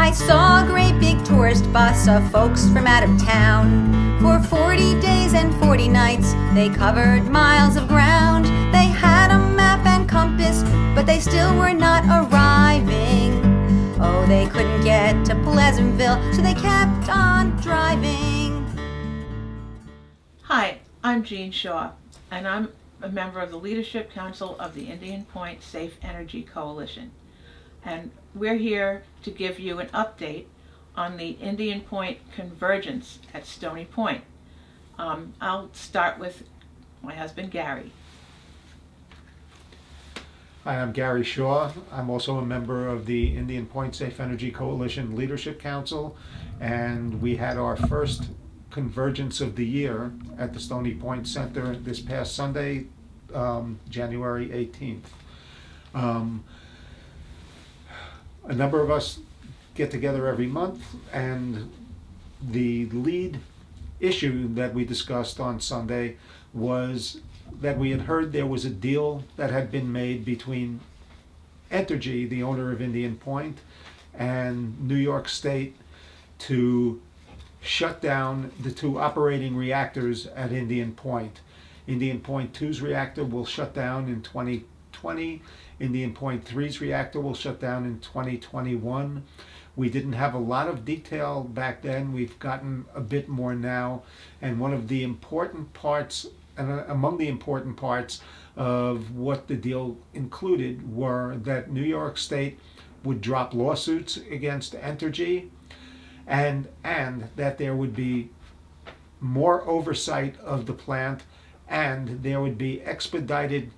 I saw a great big tourist bus of folks from out of town. For 40 days and 40 nights, they covered miles of ground. They had a map and compass, but they still were not arriving. Oh, they couldn't get to Pleasantville, so they kept on driving. Hi, I'm Jeanne Shaw, and I'm a member of the Leadership Council of the Indian Point Safe Energy Coalition. And we're here to give you an update on the Indian Point Convergence at Stony Point. I'll start with my husband, Gary. Hi, I'm Gary Shaw. I'm also a member of the Indian Point Safe Energy Coalition Leadership Council, and we had our first convergence of the year at the Stony Point Center this past Sunday, January 18th. A number of us get together every month, and the lead issue that we discussed on Sunday was that we had heard there was a deal that had been made between Entergy, the owner of Indian Point, and New York State to shut down the two operating reactors at Indian Point. Indian Point 2's reactor will shut down in 2020. Indian Point 3's reactor will shut down in 2021. We didn't have a lot of detail back then. We've gotten a bit more now. And one of the important parts, and among the important parts of what the deal included, were that New York State would drop lawsuits against Entergy, and that there would be more oversight of the plant, and there would be expedited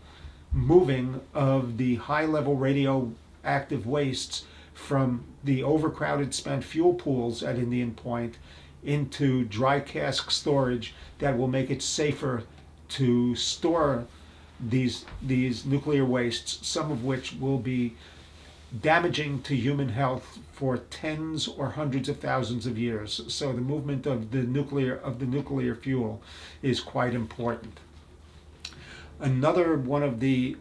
moving of the high-level radioactive wastes from the overcrowded spent fuel pools at Indian Point into dry cask storage that will make it safer to store these nuclear wastes, some of which will be damaging to human health for tens or hundreds of thousands of years. So the movement of the nuclear fuel is quite important. Another one of the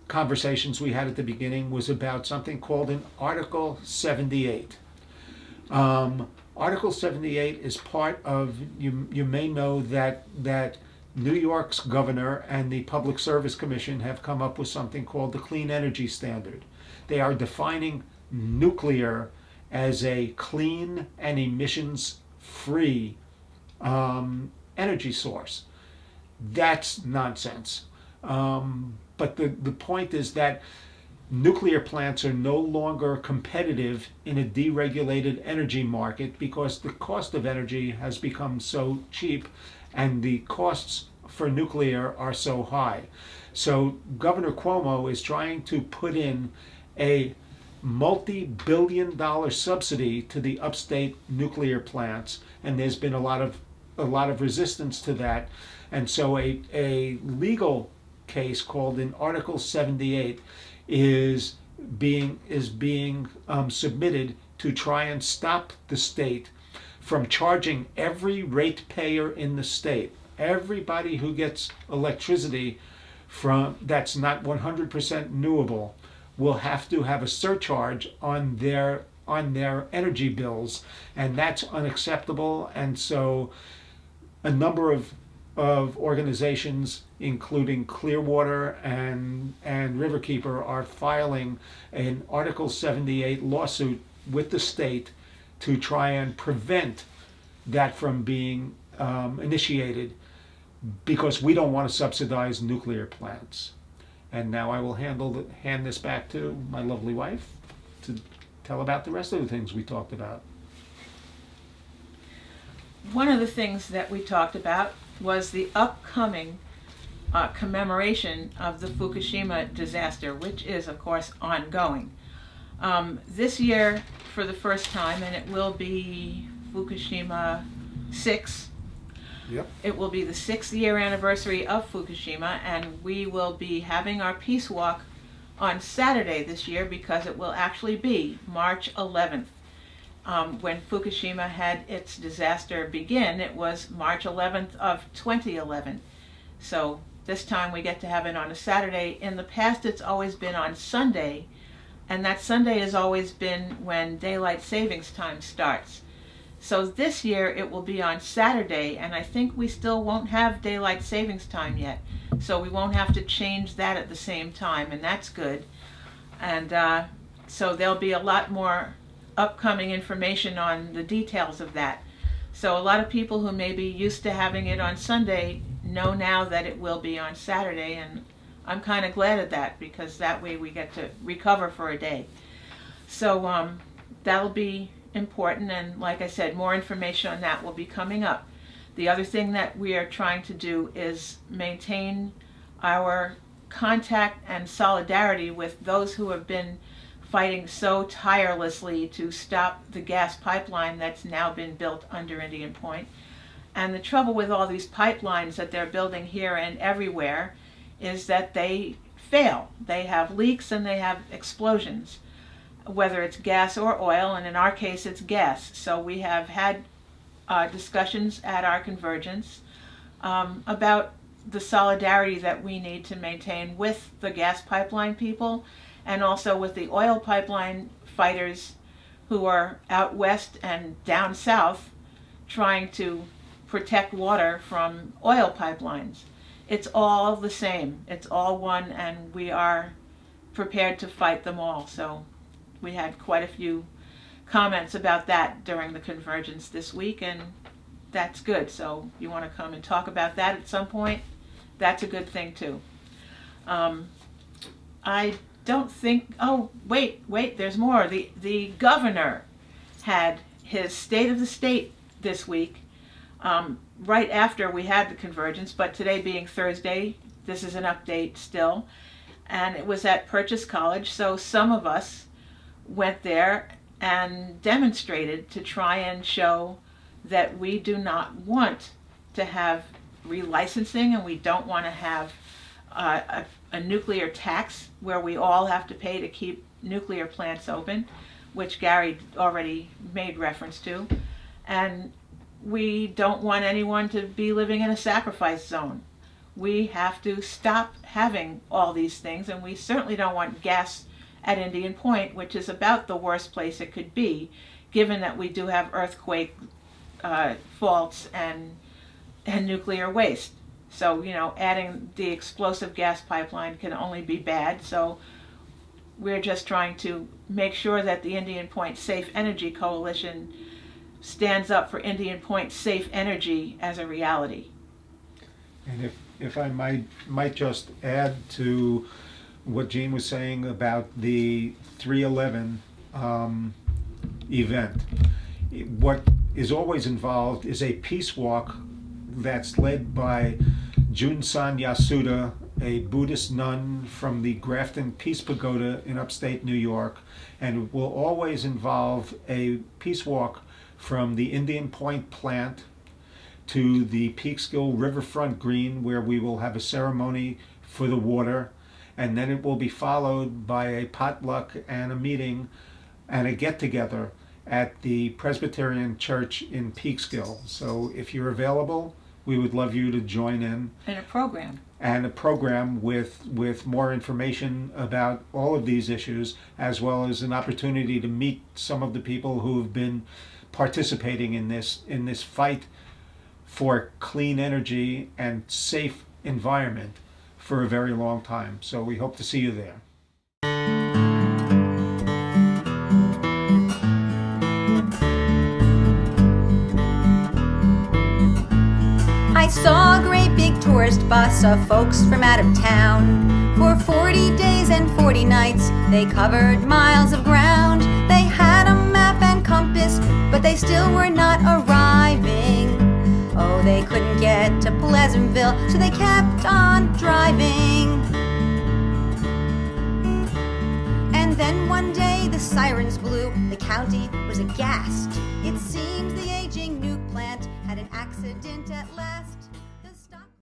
conversations we had at the beginning was about something called an Article 78. Article 78 is part of, you may know that New York's governor and the Public Service Commission have come up with something called the Clean Energy Standard. They are defining nuclear as a clean and emissions-free energy source. That's nonsense. But the point is that nuclear plants are no longer competitive in a deregulated energy market because the cost of energy has become so cheap and the costs for nuclear are so high. So Governor Cuomo is trying to put in a multi-billion-dollar subsidy to the upstate nuclear plants, and there's been a lot of resistance to that. And so a legal case called an Article 78 is being submitted to try and stop the state from charging every ratepayer in the state, everybody who gets electricity from that's not 100% renewable, will have to have a surcharge on their energy bills, and that's unacceptable. And so a number of organizations, including Clearwater and Riverkeeper, are filing an Article 78 lawsuit with the state to try and prevent that from being initiated, because we don't want to subsidize nuclear plants. And now I will hand this back to my lovely wife to tell about the rest of the things we talked about. One of the things that we talked about was the upcoming commemoration of the Fukushima disaster, which is, of course, ongoing. This year, for the first time, and it will be Fukushima 6. Yep. It will be the 6th year anniversary of Fukushima, and we will be having our peace walk on Saturday this year because it will actually be March 11th. When Fukushima had its disaster begin, it was March 11th of 2011. So this time we get to have it on a Saturday. In the past, it's always been on Sunday, And that Sunday has always been when daylight savings time starts. So this year it will be on Saturday, and I think we still won't have daylight savings time yet. So we won't have to change that at the same time, and that's good. And so there'll be a lot more upcoming information on the details of that. So a lot of people who may be used to having it on Sunday know now that it will be on Saturday, and I'm kind of glad of that, because that way we get to recover for a day. So that'll be important, and like I said, more information on that will be coming up. The other thing that we are trying to do is maintain our contact and solidarity with those who have been fighting so tirelessly to stop the gas pipeline that's now been built under Indian Point. And the trouble with all these pipelines that they're building here and everywhere is that they fail. They have leaks and they have explosions, whether it's gas or oil, and in our case it's gas. So we have had discussions at our Convergence about the solidarity that we need to maintain with the gas pipeline people, and also with the oil pipeline fighters who are out west and down south trying to protect water from oil pipelines. It's all the same. It's all one, and we are prepared to fight them all. So we had quite a few comments about that during the Convergence this week, and that's good. So you want to come and talk about that at some point, that's a good thing too. I don't think, oh, wait, there's more. The governor had his State of the State this week, right after we had the Convergence, but today being Thursday, this is an update still, and it was at Purchase College, so some of us went there and demonstrated to try and show that we do not want to have relicensing, and we don't want to have a nuclear tax where we all have to pay to keep nuclear plants open, which Gary already made reference to. And we don't want anyone to be living in a sacrifice zone. We have to stop having all these things, and we certainly don't want gas at Indian Point, which is about the worst place it could be, given that we do have earthquake faults and nuclear waste. So, adding the explosive gas pipeline can only be bad. So we're just trying to make sure that the Indian Point Safe Energy Coalition stands up for Indian Point safe energy as a reality. And if I might just add to what Jeanne was saying about the 3/11 event, what is always involved is a peace walk that's led by Junsan Yasuda, a Buddhist nun from the Grafton Peace Pagoda in upstate New York, and will always involve a peace walk from the Indian Point plant to the Peekskill Riverfront Green, where we will have a ceremony for the water, and then it will be followed by a potluck and a meeting and a get-together at the Presbyterian Church in Peekskill. So if you're available, we would love you to join in. And a program. And a program with more information about all of these issues, as well as an opportunity to meet some of the people who have been participating in this fight for clean energy and safe environment for a very long time. So we hope to see you there. I saw a great big tourist bus of folks from out of town. For 40 days and 40 nights, they covered miles of ground. They had a map and compass, but they still were not arriving. Oh, they couldn't get to Pleasantville, so they kept on driving. And then one day the sirens blew, the county was aghast. It seems the aging nuke plant had an accident at last.